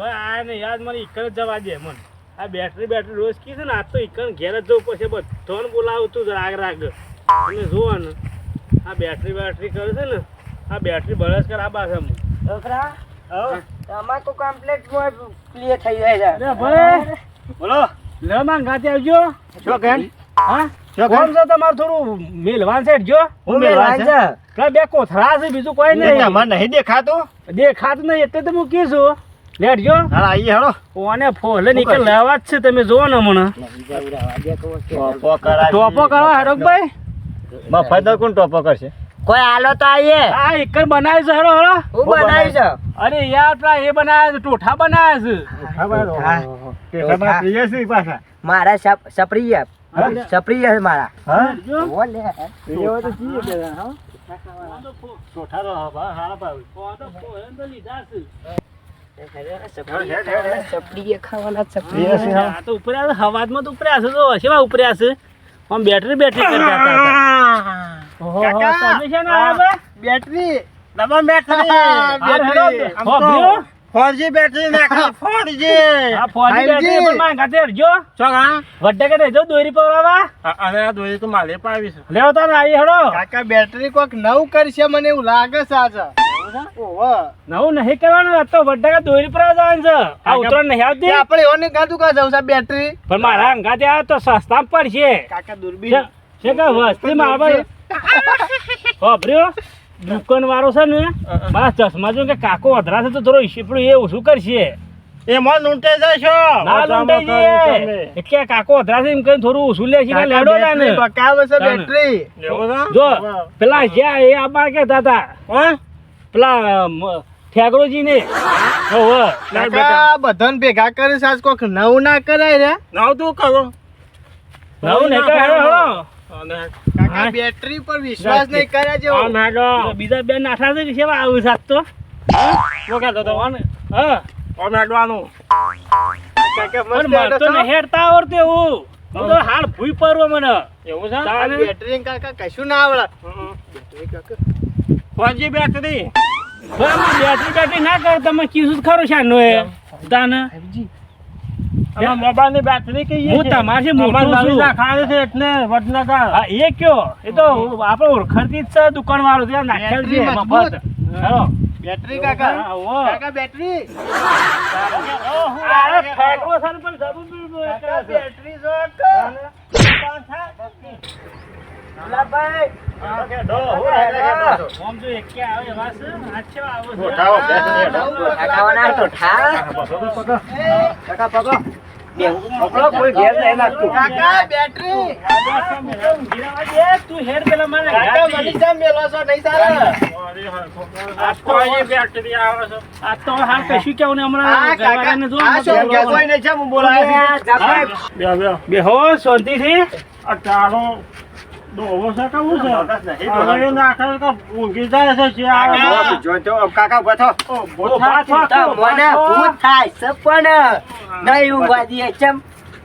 તો આ ને યાદ મને ઈકણ જ જવા દે મને આ બેટરી રોજ કીધું ને આજ તો ઈકણ ઘેર જ જવું પછી બધાને બોલાવતું જ રાગ તમે જુઓ ને આ બેટરી કરે છે ને આ બેટરી બળસ કર આ બાજુ છોકરા તમાર તો કમ્પ્લીટ ક્લિયર થઈ જાય છે અરે ભાઈ બોલો લે માં ગાતે આવજો શું કેન હા કોણ છે તમારું થોડું મેલવાન છે જો હું મેલવાન છે કે બે કોથળા છે બીજું કોઈ નહીં મને નહીં દેખાતું નહીં એટલે તો હું કીધું લેટજો હા આઈએ હેડો ઓને ફોલે નીકળ લેવા જ છે તમે જોવો ને મને ટોપો કરો હરકભાઈ મફત કોણ ટોપો કરશે કોઈ આલો તો આઈએ આ એકર બનાવ્યું છે હેડો હેડો હું બનાવ્યું છે અરે યાર પેલા એ બનાવ્યા છે ટોઠા બનાવ્યા છે પાછા મારા સપ્રિય છે મારા હા બોલે સપ્રિય ખાવાના સપ્રિય આ તો ઉપર્યા છે હવાજમાં તો ઉપર્યા છે જો સેવા ઉપર્યા છે આમ બેટરી કરતા હતા ઓહો તમે છે ને આવે battery double battery 4G battery નાખી 4G આ ફોજી બેટરી પણ માં ગાતે હરજો ચોગા વડે કે જો દોરી પરાવા અરે આ દોરી તો માલે પાવી છે લેવો તાને આઈ હેડો કાકા બેટરી કોક નવું કરશે મને એવું લાગે છે આજે ઓહો નવું નહીં કરવાનું આ તો વડે કે દોરી પરાવા જવાનું છે આ ઉતરણ નહીં આવતી આપણે ઓને ગાતું કા જવું છે બેટરી પણ મારા અંગાતે આ તો સસ્તા પડશે કાકા દૂરબીન છે કે વસ્તી મારવા વાપર્યો દુકાન વાળો છે ને મારા ચશ્મા જો કે કાકો વધરા છે તો થોડો ઈશીપડું એ ઓછું કરશે એ મન ઊંટે જશો ના લૂંટાઈ જઈએ એટલે કાકો વધરા છે એમ કઈ થોડું ઓછું લે છે લેડો તા ને બકાવે છે બેટરી જો પેલા જ્યાં એ આબા કેતા હતા હા પેલા ઠેગરોજી ને કાકા બધાને ભેગા કરે છે આજ કોક નવું ના કરાય રે નવ તું કરો નવું નહીં કરે હેડો કાકા બેટરી પર વિશ્વાસ નહીં કરે જો બીજા બે નાઠા છે કે સેવા આવું સાત તો હા ઓમેડવાનું કાકા પણ મારે તો નહીં હેડતા આવડતું એવું હું તો હાલ ભૂઈ પરવો મને એવું છે બેટરી કાકા કશું ના આવડે બેટરી કાકા 4G બેટરી બેટરી ના કરો તમે કીધું ખરું છે નો એ તાને મોબાઈલ ની બેટરી કહીએ હું તમારી મોટું છું ખાડે છે એટલે વડનગર હા એ કયો એ તો આપણે ઓળખતી જ છે દુકાન વાળો ત્યાં નાખેલ છે મફત હેલો બેટરી કાકા હા કાકા બેટરી અરે ફેંકવો છે ને પણ જરૂર કાકા બેટરી જો આમ જો એક કે આવે એવા છે આજ છે આવો છે ખાવાના તો કાકા પગો કોઈ ઘેર નહીં લાગતું કાકા બેટરી તું હેડ પેલા મને કાકા મને જામ મેલો છો નહીં સારા બેટરી આવે છે આ તો હાલ કશું કેવું ને હમણાં કાકા જો આ શું કે કોઈ નહીં છે હું બોલાવે બેહો શાંતિથી આ તારો ડોવો છે કેવું છે હવે નાખે તો ઊંઘી જાય છે જો જો કાકા ગોથો મને ભૂત થાય છે પણ નહીં ઊંઘવા દે ચમ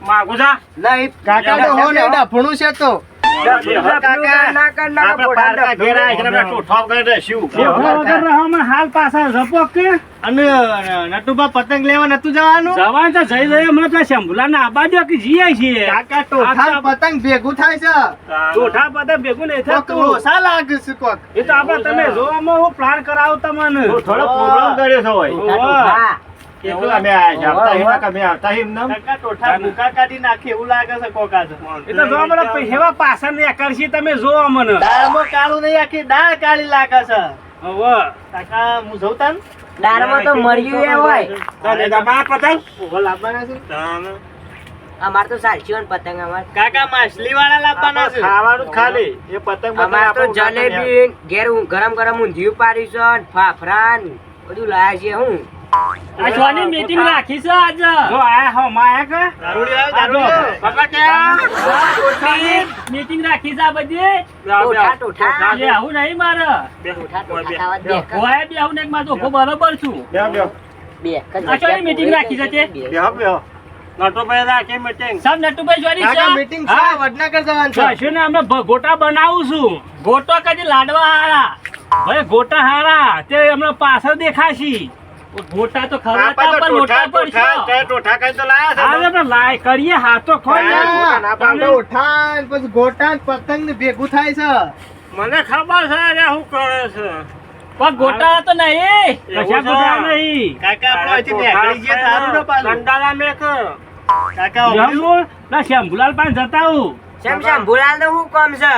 માગું જા નહીં કાકા તો હો ને ડફણું છે તો હાલ પાછા રપો કે અને નટુબા પતંગ લેવા નતું જવાનું જવાન તો જઈ જઈએ હમણાં પેલા શંભુલા ના આબાજો કે જીએ છીએ કાકા ટોઠા પતંગ ભેગું થાય છે ટોઠા પતંગ ભેગું નહીં કોક થતું ઓછા લાગે છે કોક એ તો આપણે તમે જોવામાં હું પ્લાન કરાવું તમને થોડો પ્રોગ્રામ કર્યો છે હોય કેટલું અમે આવતા એમને કાકા ટોઠા ભૂકા કાઢી નાખી એવું લાગે છે કોકા એ તો જો મને હેવા પાછળ ને કરશી તમે જો મને દાળમાં કાળું નહીં આખી દાળ કાળી લાગે છે હવે કાકા હું જઉં તાન દારમાં તો મર્યું એ હોય પતંગ ઓહો લાવવાના છે અમાર તો સાલચીઓન પતંગ અમાર કાકા માછલી વાળા લાવવાના છે ખાવાનું ખાલી એ પતંગ અમાર તો જલેબી ઘેર ગરમ ગરમ ઊંધિયું પાડી છે ફાફરા બધું લાયા છે હું આ જોની મીટિંગ રાખી છે આજ જો આ હો માયા કે દારૂડી આવે બાપા કે મીટિંગ રાખી છે આ બધી ટોઠા એ આવું નહીં મારે ટોઠા ખાવા દે ઓય બે આવું નહીં મારે તો બરાબર છું બે આ ચોની મીટિંગ રાખી છે તે નટુભાઈ રાખી મીટિંગ સબ નટુભાઈ જોની કાકા મીટિંગ છે વડનગર જવાનું છે છે ને અમે ગોટા બનાવું છું ગોટો કદી લાડવા હારા ભાઈ ગોટા હારા તે હમણાં પાછળ દેખાશી ગોટા તો આપણે ખવડાવતા તો પણ મોટા ટોઠા પડશે ટોઠા કઈ તો લાયા છે હા આપણે લાય કરીએ હાથો ખોલ ના પાડો. ઉઠાન પછી ગોટાન પતંગ ને ભેગું થાય છે. મને ખબર છે અરે શું કરે છે પણ ગોટા તો નહીં કશા ગોટા નહીં. કાકા આપણે અહીંથી નીકળી ગયા તારું ને પાછું. કંટાળા મેક. કાકા જમવું ના શ્યામભુલાલ પાસે જતા હું શેમ ભૂલાલ તો શું કામ છે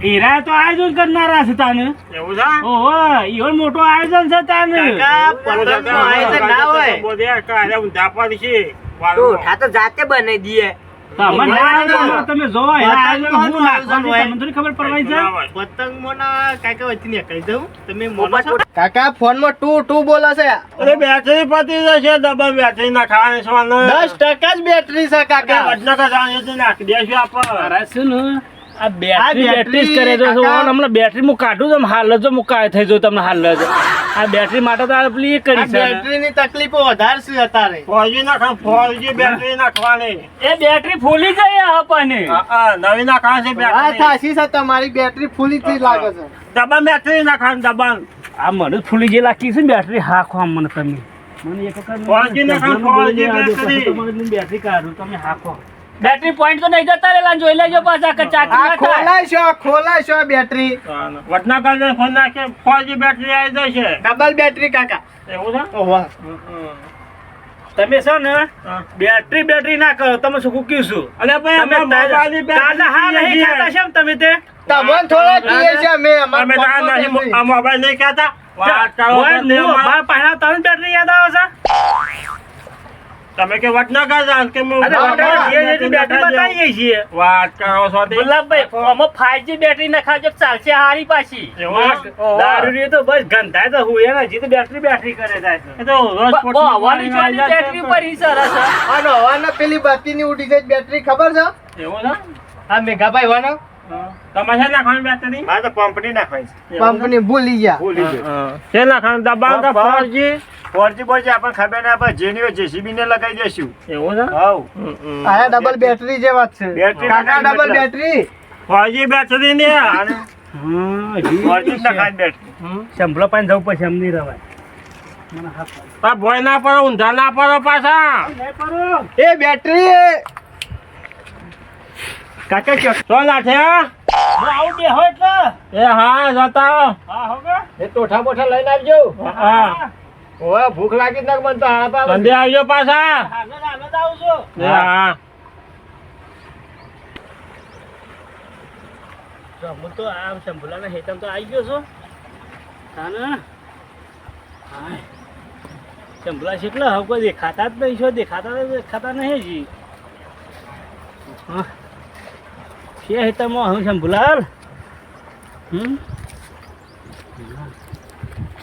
એરા તો આયોજન કરનારા છે તાને એવું છે ઓહો ઈવન મોટો આયોજન છે તાને કાકા પતંગનું આયોજન ના હોય. બોધ્યા કાલે ઊંધા પડી છે ટોઠા તો જાતે બનાવી દઈએ તમને ના આવે તો તમે જોવો એરા આયોજન હું પતંગનું નાખવાનું આયોજન તમને થોડી ખબર પડવાની છે પતંગમાં ના કાકા અહીંથી નીકળી જાઉં. તમે મોનો મોટા છો? કાકા ફોનમાં ટુ બોલે છે. અરે બેટરી પતી જશે ડબલ બેટરી ના ખાવાની છે મને. 10% જ બેટરી છે કાકા. વડનગર જવાની હતી, નાખી દેશું આપણે. અરે શું ને આ બેટરી આ બેટરી જ કરે બેટરી, તો કાકા. હમણાં બેટરી હું કાઢું તો હાલ જ હું કાય થઈ જાઉં તમને હાલ જ આ બેટરી માટે તો આ પેલી એ આ કરી છે બેટરીની તકલીફો વધારે છે અત્યારે. 4G નાખવાની, 4G બેટરી નાખવાની. એ બેટરી ફૂલી જાય આપણને નવી નાખવાની છે વાત બેટરી. સાચી છે તમારી બેટરી ફૂલી જ લાગે છે. ડબલ બેટરી નાખવાની ડબલ. આ મને જ ફૂલી જે લાગી છે ને બેટરી હાખો આમ મને તમે મને એક વખત 4G ને કાં 4G બેટરી. તમારે હું બેટરી કાઢું તમે હાખો બેટરી પોઈન્ટ તો નહીં જતા રેલા જોઈ લેજો પાછા કે ચાકી આ ના થાય ખોલાશો બેટરી. વડનગર જઈને ફોન નાખે 4G બેટરી આવી જશે. ડબલ બેટરી કાકા. એવું છે? ઓહો. તમે છે ને હા. બેટરી ના કરો તમે શું કીશું અરે ભાઈ અમે મોબાઈલની તાજા હા નહીં બેટરી ખાતા છે ને તમે તે તમને થોડા કીએ છે અમે અમાર અમે તો આ પપ્પા નહીં, નહીં. આ મોબાઈલ નહીં કહેતા. વાત કરો ઓય, બંને હું માં. મારા પહેલા તને બેટરી યાદ આવે છે તમે કે વડનગર જાઓ કે હું અરે વટાણા જે જેટલી બેટરી બતાવીએ છીએ વાત કરો છો તે. ગુલાબભાઈ આમાં 5G બેટરી નખાવજો ચાલશે હારી પાછી એવું છે? દારૂ તો બસ ગંધાય તો હું એના જે તો બેટરી કરે જાય છે એ તો રોજ પોટલી હવાની ચોલી બેટરી પર ઈ સરસ છે. આનો હવાનો પેલી બાતીની ઉડી જાય બેટરી ખબર છે? એવું છે? આ મેઘાભાઈ વાનો તમારે છે નાખવાની બેટરી? મારે તો પંપની નાખવાની એવું છે? પંપની ભૂલી ગયા. છે નાખવાનું દબાણ કે 4G? 4G બોલજે આપણને ખબર ના પડે જેની હોય JCB ને લગાવી દેશું. એવું છે? હાઉ આયા ડબલ બેટરી જેવા જ છે. બેટરી કાકા નાખવાની ડબલ બેટરી. 4G બેટરી ને અને હા 4G નાખવાની બેટરી. સંભળો પાણી જવું પછી એમ નહીં રવાય મને હાથ આ ભોય ના પડો, ઊંધા ના પડો પાછા. એ બેટરી કાકા કયો તો લાઠ્યા? હું આવું બે હોય એટલે એ હા જતા. હા હો કે એ ટોઠા બોઠા લઈને આવજો. હા ઓય ભૂખ લાગી જ ના મને તો હાથ આવે. સંધે આવજો પાછા. આગળ આવું છું એ હા હું તો આ શંભુલાના હેતમ તો આવી ગયો છું તાને હાય શંભુલા કેટલા હવે કોઈ દેખાતા જ નહીં છો દેખાતા નહીં જી હા છે હેતમમાં હું શંભુલાલ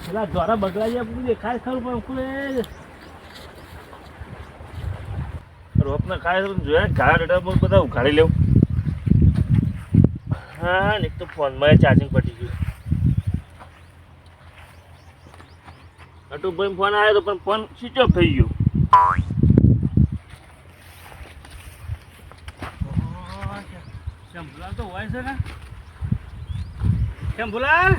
પેલા દ્વારા બગલા જેવા બધું દેખાય ખરું પણ કોઈ રોપને ખાય તો જોયા ઘાડા ડેટા બહુ બધા ઉઘાડી લેવું હા ને એક તો ફોનમાં ચાર્જિંગ પટી ગયું અટુભાઈ ફોન આવ્યો તો પણ ફોન સ્વિચ ઓફ થઈ ગયો શંભુલાલ તો હોય છે ને શંભુલાલ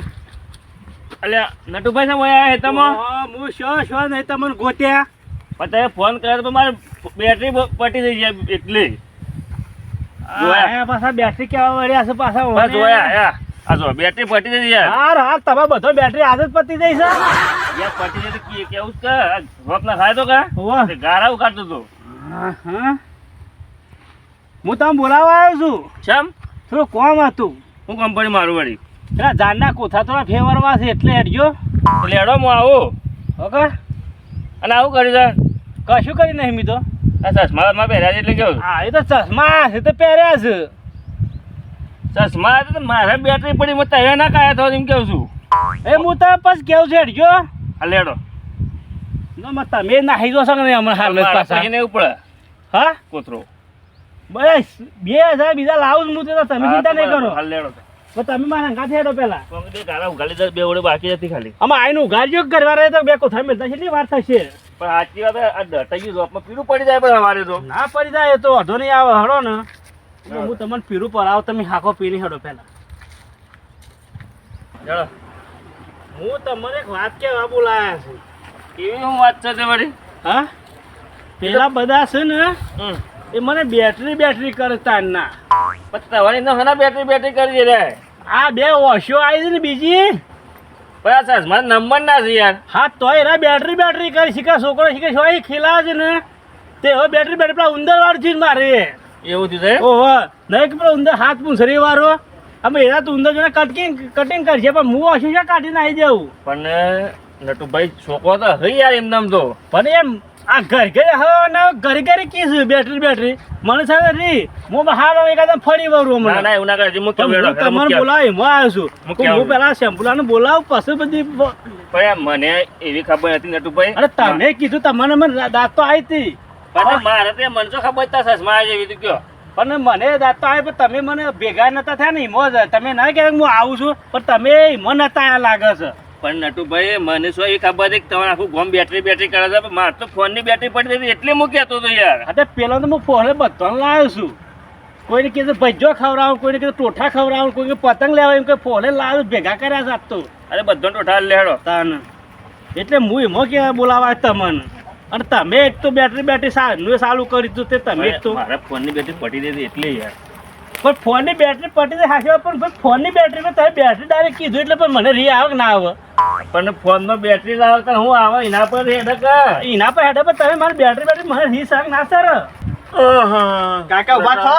અલ્યા નટુભાઈ સાહેબ હોય હેતામાં હું શો નહીં તમને ગોત્યા પણ તમે ફોન કર્યો તો મારે બેટરી પટી થઈ જાય એટલે પાછા બેટરી કેવા વળ્યા છે પાછા જોયા આ જો બેટરી પટી જઈ યાર હાર હાર તમારે બધો બેટરી આજે જ પતી જઈ છે યાર પટી જાય તો કેવું કે રોપ ના ખાય તો કે ગારા ઉકાળતો તો હું તમે બોલાવવા આવ્યો છું ચમ થોડું કોમ હતું હું કંપની મારું વળી પેલા જાનના કોથા થોડા ફેવરમાં છે એટલે હેડજો લેડો હું આવું ઓકે અને આવું કર્યું છે કશું કરી નહીં મી તો આ ચશ્મા પહેર્યા છે એટલે કેવું હા એ તો ચશ્મા છે તો પહેર્યા છે ચશ્મા તો મારે બેટરી પડી મેં તૈયાર ના કાયા તો એમ કેવું છું એ હું તો બસ કેવું છે હેડજો આ લેડો તમે નાહી જો છો ને હમણાં હાલ પાછા એવું પડે હા કોતરો બસ 2000 બીજા લાવું હું તો તમે ચિંતા નહીં કરો હાલ લેડો તો તમે મારા હંગાથે હેડો પેલા ગારા ઉગાડી દે બે ઓળે બાકી હતી ખાલી આમાં આઈને ઉગાડજો કરવા રહે તો બે કોથા મળતા કેટલી વાર થશે પણ સાચી વાત આ ડટાઈ રોપમાં પીરું પડી જાય પણ અમારે તો ના પડી જાય તો વાંધો નહીં આવે હડો ને હું તમને પીરું પડાવ તમે હાકો પીને હેડો પેલા ચલો હું તમને એક વાત કહેવા બોલાયા છું એવી હું વાત છે તે વળી હા પેલા બધા છે ને એ મને બેટરી કરે તારના પછી તમારી તો હના બેટરી કરી રે આ બે ઓશો આવી છે ને બીજી પચાસ મારો નંબર ના છે યાર હા તોય એના બેટરી કરી શીખે છોકરો શીખે શું ખીલા છે ને તે હવે બેટરી પેલા ઉંદર વાળું છે મારે એવું થયું છે ઓહો નહીં કે પેલો ઉંદર હાથ પૂંછરી વાળો અમે એના તો ઉંદર જોડે કટિંગ કરશે પણ હું ઓછું છે કાઢીને આવી જાઉં પણ નટુભાઈ છોકરો તો હઈ યાર એમ નામ તો પણ એમ આ ઘરે કીસ બેટરી મને સાથે રી હું હારો એકાદ ફરી વળું ના ના એવું ના કરે હું કેવું હું તમને બોલાવી હું આવ્યો છું હું પેલા શેમ્પુલાને બોલાવું પછી બધી પણ મને એવી ખબર નથી નટુભાઈ અરે તમે કીધું તમને મને દાંત તો આવી હતી પણ મારે તો મન તો ખબર તા સસમા જેવી તું કયો પણ મને દાંત તો આવે પણ તમે મને ભેગા નતા થયા ને ઈમો જ તમે ના કે હું આવું છું પણ તમે ઈમો નતા આયા લાગે છે પણ નટુભાઈ મને શું એવી ખબર હતી કે તમારે આખું ગોમ બેટરી કરે છે પણ મારે તો ફોનની બેટરી પડી હતી એટલે હું કહેતો હતો યાર હા પેલા તો હું ફોને બધાને લાવ્યો છું કોઈને કીધું ભજ્જો ખવડાવું કોઈને કીધું ટોઠા ખવડાવું કોઈને પતંગ લેવા એમ કે ફોને લાવ્યો ભેગા કર્યા છે આજ તો અરે બધો ટોઠા લેડો તાન એટલે હું એમાં કે બોલાવા તમને અને તમે એક તો બેટરી ચાલુ કરી દીધું તે તમે એક તો મારા ફોનની બેટરી પડી દીધી એટલે યાર પણ ફોનની બેટરી પટી જાય હાશે પણ ભાઈ ફોનની બેટરીમાં તમે બેટરી ડાયરેક્ટ કીધું એટલે પણ મને રી આવે કે ના આવે પણ ફોનમાં બેટરી લાવ તો હું આવે એના પર હેડે કે એના પર હેઠળ પણ તમે મારી બેટરી મને રી શાક ના સર કાકા ઉભા થો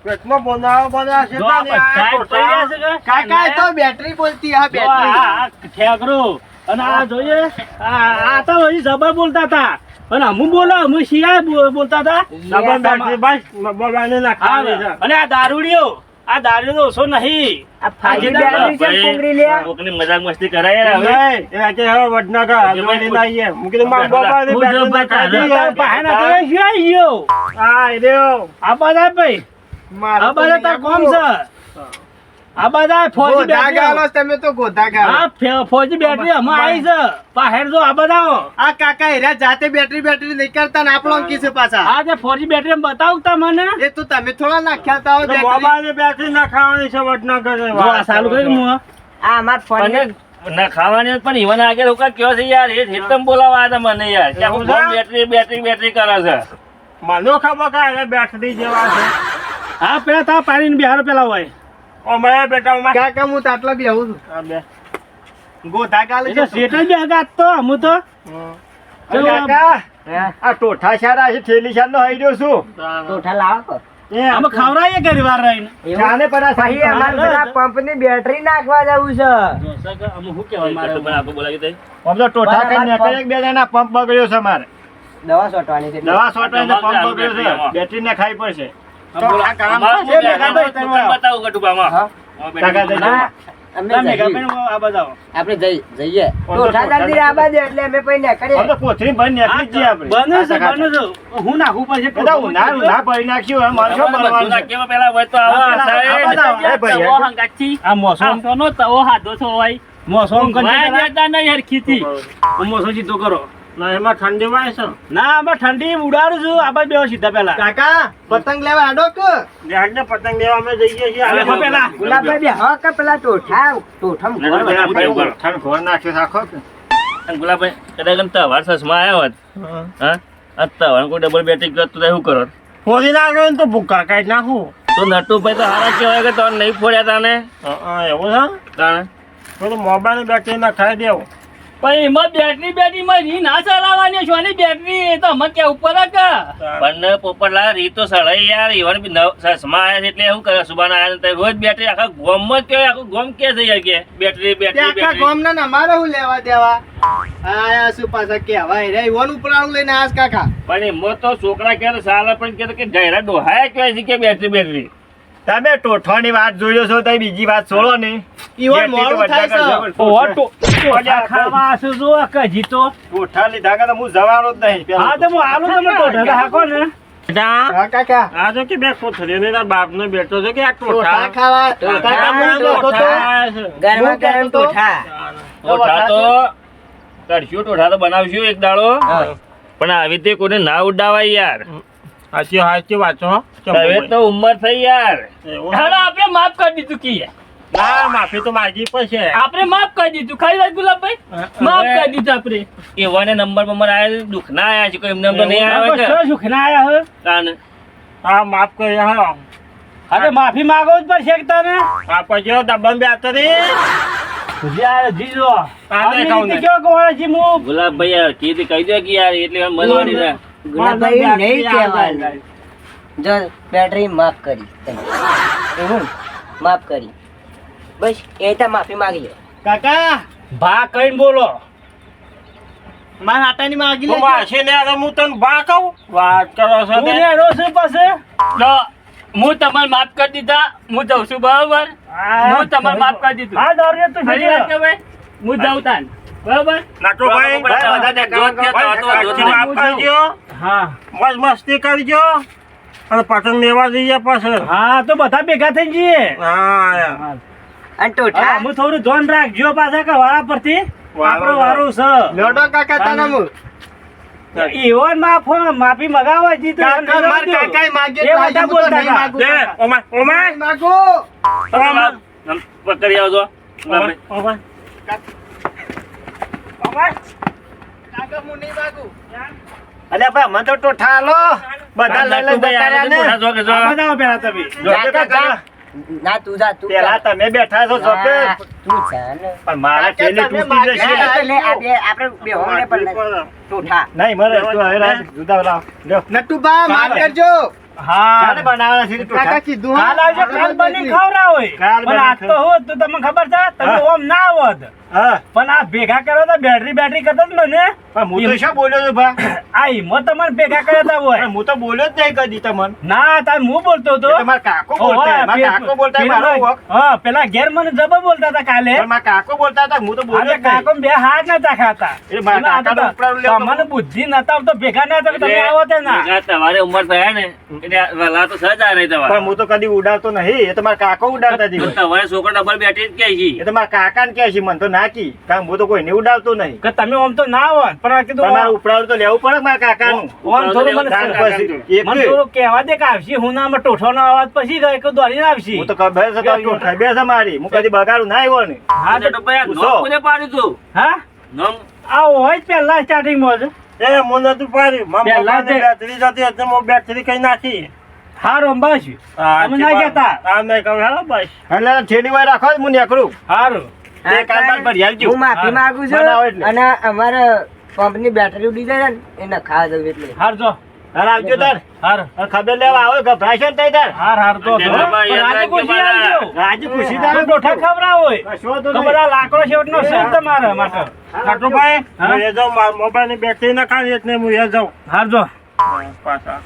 પેટમાં બોલાવો છે જો આ બધાય પડી રહ્યા છે કે? કાકા એ તો બેટરી બોલતી આ જો આ ઠેકરો અને આ જોઈએ આ તો હજી જબર બોલતા હતા અને અમુ બોલો અમુ શિયા બોલતા હતા ડબલ બેટરી બસ બોલાને નાખવાની છે અને આ દારૂડિયો તો ઓછો નહીં આ ફાજી બેટરી છે પુંગરી લે કોકની મજાક મસ્તી કરાય યાર હવે નહીં એ કે હવે વડનગર હવે લઈને આવીએ હું કીધું મારા બાપાની હું જો બેટરી બતા નાખી તાર પાસે ના તો શું આવી ગયો હા એ રહ્યો આ બધા ભાઈ આ બધા તાર કોમ છે આ બધા ફોજી બેટરી તમે તો ગોધા ગાલો હા ફોજી બેટરી અમે આવી છે બહાર જો આ બધા આ કાકા હેરા જાતે બેટરી નહીં કરતા ને આપણો કીસે પાછા આ જે ફોજી બેટરી બતાવ તમને એ તો તમે થોડા નાખ્યા હતા મોબાઈલ બેટરી નાખવાની છે વડનગર જો આ ચાલુ કરી હું આ અમાર ફોન પણ ના ખાવાની પણ ઈવન આગળ લોકો કયો છે યાર એ એકદમ બોલાવા હતા મને યાર કે આખું ગોમ બેટરી કરે છે મને ખબર કે બેટરી જેવા છે હા પેલા તા પાણીને બિહાર પેલા હોય ઓ મેં બેટા કાકા હું તાટલા બી આવું છું હા બે ગોધા ગાલે એટલે શેઠ જ બેહગાત તો હું તો આ ટોઠા શારા છે થેલી શાર નો આઈડિયો શું ટોઠા લાવો અમે ખવડાવીએ ઘણી વાર રહીને ચાને પર આ ભાઈ અમાર પેલા પંપની બેટરી નાખવા જવું છે જો સગા અમે શું કહેવાય મારે પણ આપણે બોલાવી દઈ આમ તો ટોઠા કઈ નીકળે એક બે જણા પંપ બગડ્યો છે મારે દવા છોટવાની છે દવા સોટવાને પંપ બગડ્યો છે બેટરી ને ખાઈ પડશે તો આ કામ અમારું છે મેઘાભાઈ તમે બતાવું ગટુબામાં કાકા જઈ હા, અમે તમે જઈએ. ગમે આ બતાવો આપણે જઈએ ટોઠા જલ્દી આવા દે એટલે અમે પછી આમ નીકળીએ તો કોથળી ભરી નીકળી જ જઈએ આપણે બને છે હું નાખું પછી બધા ઉના ભરી નાખ્યું હવે મારે શું બધું કરવાનું છે? નાખીએ પેલા હોય તો આવા સાહેબ આ મોસમ મોસમ મોસમ જીતો કરો ના એમાં ઠંડી વાય છે ના અમે ઠંડી ઉડાડું છું આ બાજુ બેહો સીધા પેલા કાકા પતંગ લેવા આડો કે લેહાડને પતંગ લેવા અમે જઈએ છીએ અરે હો પેલા ગુલાબભાઈ બે હા કે પેલા ટોઠામાં ના, ના, ઘોર ના, બધા ઠંડ ઘોર નાખ્યો રાખો કે અને ગુલાબભાઈ કદાચ આમ તહેવાર સસમાં આવ્યો હોત હા આ તહેવાર કોઈ ડબલ બેટરી કરતો તો શું કરો ફોડી નાખ્યો ને તો ભૂકા કાઢી નાખું તો નટુભાઈ તો હારા કહેવાય કે તને નહીં ફોડ્યા તાને એવું છે તાને તો મોબાઈલ બેટરી ના ખાઈ દેવું પણ એમાં બેટરીમાં રી ના ચલાવવાની છો ની બેટરી એ તો અમે કે ઉપર પણ પોપટલા રીત તો સળાઈ યાર ઈવન બી સસમાં આવ્યા છે એટલે શું કરે સુબાના આવ્યા છે રોજ બેટરી આખા ગોમ જ કહેવાય આખું ગોમ કે છે યાર કે બેટરી ગામના ને અમારે શું લેવા દેવા આયા શું પાછા કહેવાય રે વન ઉપર આવું લઈને આસ કાકા પણ એમાં તો છોકરા ક્યારે સાલા પણ કે ગયરા ડોહાયા કહેવાય છે કે બેટરી તમે ટોઠવાની વાત જોયો છો તો બીજી વાત છોડો ને ઈવન મોડું થાય છે ઓહો ટોઠા ખાવા આસુ જો કે જીતો ટોઠા લીધા કે હું જવાનો જ નહીં હા તો હું આલું તમે ટોઠા હાકો ને હા કાકા આ જો કે બે કોથળી ને તારા બાપ નો બેટો છે કે આ ટોઠા ખાવા ગરમા ગરમ ટોઠા ટોઠા તો કરશું ટોઠા તો બનાવશું એક દાડો પણ આવી રીતે કોઈને ના ઉડાવાય યાર સાચી વાંચો હવે તો ઉંમર થઈ યાર હવે આપણે માફ કરી દીધું કે ના માફી તો માગી પડશે. આપણે માફ કરી દીધું ખાલી વાત ગુલાબભાઈ માફ કરી દીધું આપણે એવાને નંબર બંબર આયા દુઃખ ના આયા છે કોઈ એમને એમ તો નહીં આવે કે શું સુખના આયા હે? તાને હા માફ કરી હા અરે માફી માંગો જ પડશે કે તને આ પછી દબન બેતરી જી આ જીજો આને ખાઉં ને. કેવો કોણ જી મુ ગુલાબભાઈ યાર કીધી કહી દો કે યાર એટલે મનવાની છે ગુલાબભાઈ નહીં કહેવાનું જો બેટરી માફ કરી તમે એવું ને? માફ કરી બસ એ તો માફી માંગી લો કાકા ભા કઈને બોલો મારા આટાની માગી લે માસી ને હવે હું તને બા કહું વાત કરો છો હું તે? ને એનો શું પાસે તો હું તમારે માફ કરી દીધા હું જઉં છું બરાબર હું તમારે માફ કરી દીધું હા દોરે તું ખરી વાત કે ભાઈ હું જાઉં તાન બરાબર નાટુભાઈ બધાને જોત કે તો આજથી માફ કરજો હા મોજ મસ્તી કરજો અને પતંગ લેવા જઈએ પાછળ હા તો બધા ભેગા થઈ જઈએ હા અને હા, ટોઠા હું થોડું ધ્યાન રાખજો પાછા કે વાળા પરથી આપણો વારું છે લોડો કાકા તને હું એવો માફો માફી મગાવો જી તો એમ નહીં માર રહેતું. કાકાએ માગ્યો એ તો બધા આજે હું તો બોલતા નહીં હતા. માગું. દે, ઓમાય, ઓમાય. પકડી આવજો ઓમાય, ઓમાય. ઓમાય. અલ્યા ભાઈ મને તો ટોઠા આલો બધા લઈ લઈ જતા રહ્યા ને. આ બતાવો પહેલા તમે જોકે કાકા, ના તું જા તું પેલા તમે બેઠા છો જોકે. તું જા ને પણ મારા પેલી તૂટી જશે. ના, તો લે આ બે આપણે બે હોમને પણ ટોઠા નહીં મને તું હવે રાખ, જુદા લાવ. લ્યો. નટુભા માફ કરજો. હા ક્યારે બનાવવાના છે ટોઠા? કાકા કીધું કાલ આવજો કાલ બની ખવડાવો કાલ પણ આજ તો હોત તો તમને ખબર છે તમે હા. ઓમ ના આવત હા પણ આ ભેગા કર્યો તો બેટરી કરતો જ મને પણ હું તો શું બોલ્યો છું ભા? આ હિંમત તમારે ભેગા કર્યા તા હોય પણ હું તો બોલ્યો જ નહીં કદી તમને. ના તાર હું બોલતો હતો એ તો મારા કાકો બોલતા હતા. મારા કાકો બોલતા હતા, મારો વખ. હા પેલા ઘેર મને જબર બોલતા હતા કાલે પણ મારા કાકો બોલતા હતા, હું તો બોલ્યો આજે જ નહીં. કાકો બે હાથ નતા ખાતા એ મારા કાકાનો ઉપરાળો લેવો તો તમને બુદ્ધિ નતા તો ભેગા ના હતા તમે આવો તે ના તમારે ઉંમર થયા ને એટલે વહેલા તો સજા રહી તમારે પણ હું તો કદી ઉડાવતો નહીં. એ તો મારા કાકો ઉડાવતા પણ હતી. તમારે છોકરો ડબલ બેટરી જ કે છે એ તો મારા કાકાને કહે છે, મને તો ના કી. કારણ હું તો કોઈને ઉડાવતો નહીં. કે તમે ઓમ તો ના હોત પણ આ પણ મારે કીધું ઉપરાળો તો લેવું પડે મારા કાકાનું. ઓમ થોડું મને તાર પછી એક મને થોડું કહેવા દે કે આવશે હું ના ટોઠો નો અવાજ પછી ગયો કે દોડીને આવશે હું તો ખબર છે કે ખબર છે મારી. હું કદી બગાડું ના આવ્યો ને. હા તો પૂછો. કોને પાડ્યું તું હા નોમ આ હોય જ પહેલા સ્ટાર્ટિંગ માં જ એ મને નતું પાડ્યું. મારા પહેલા મોબાઈલની તે- બેટરી જતી હતી, મેં બેટરી કઈ નાખી. હારું બસ તમે ના કહેતા આમ નહીં કહું, હાલો બસ. એટલે છેડી વાર રાખો, હું નીકળું. હારું તે કાલ બાદ ભરી આવજો. હું માફી હા, માંગુ બનાવો છું એટલે. અને અમારે પંપની બેટરી ઉડી જાય ને એને ખાવા દઉં એટલે હાર જો હાલ આવજો તાર. હાર અને ખબર લેવા આવો, ગભરાશો ને તઈ તાર. હાર તો અને બાબા યાદ રાજુ ખુશી રાખજો આવજો રાજુ ખુશી તમે તારે ટોઠા ખવડાવો હોય કશો તો તો નહીં. બધા લાકડો શેવટનો છે જ તમારા માટે ખાટુભાઈ, હા? હું એ જાઉં, મારા મોબાઈલની બેટરી ના ખાલી એટલે હું એ જાઉં. હાર જો પાછા.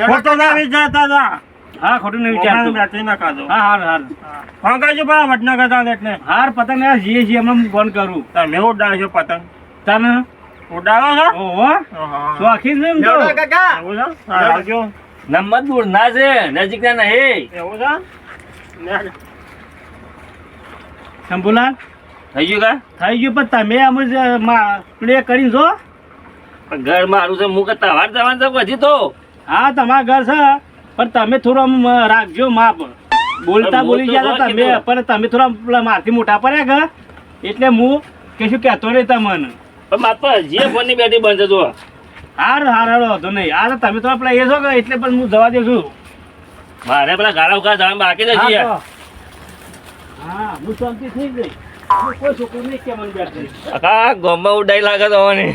ખોટો ના વિચારતા હતા. હા ખોટું નહીં મોબાઈલની વિચારતું બેટરી ના ખાધો. હા હાર હાર ફાંકાજો બા, વડનગર જાઉં એટલે. હાર પતંગ આ જીએ છીએ હમણાં ફોન કરું તમે ઉડાડશો પતંગ? તને ઉડાડો છો? ઓહો હા. શોખીન છે એમ તો લેવડો કાકા. એવું છે? હા, આવજો. નંબર દૂર ના છે નજીક ના નહીં એવું છે? ને- થઈ શંભુલાલ ગયું કા થઈ ગયું પણ તમે આમ પ્લે કરી જો પણ ઘર મારું છે હું કરતા વાર જવાનું છે પછી તો હા તમારા ઘર છે પણ તમે થોડું આમ રાખજો માપ બોલતા હું બોલી તો ગયા હતા જો તમે કીધું. પણ તમે થોડા પેલા મારથી મોટા પડ્યા ગયા એટલે હું કશું કહેતો નહીં તમને પણ બાપા જે ફોનની બેટરી બંધ છે જો હાર હાર હારો હતો નહીં આ તો તમે થોડા પેલા એ છો કે એટલે પણ હું જવા દઉં છું મારે પેલા ગાળા ઉખા જવાનું બાકી હા નથી તો. હા હું શાંતિ થઈ ગઈ કોઈ છોકરું નહીં કે મને બેઠી આખા ગામમાં ઉડાઈ લાગે તો મને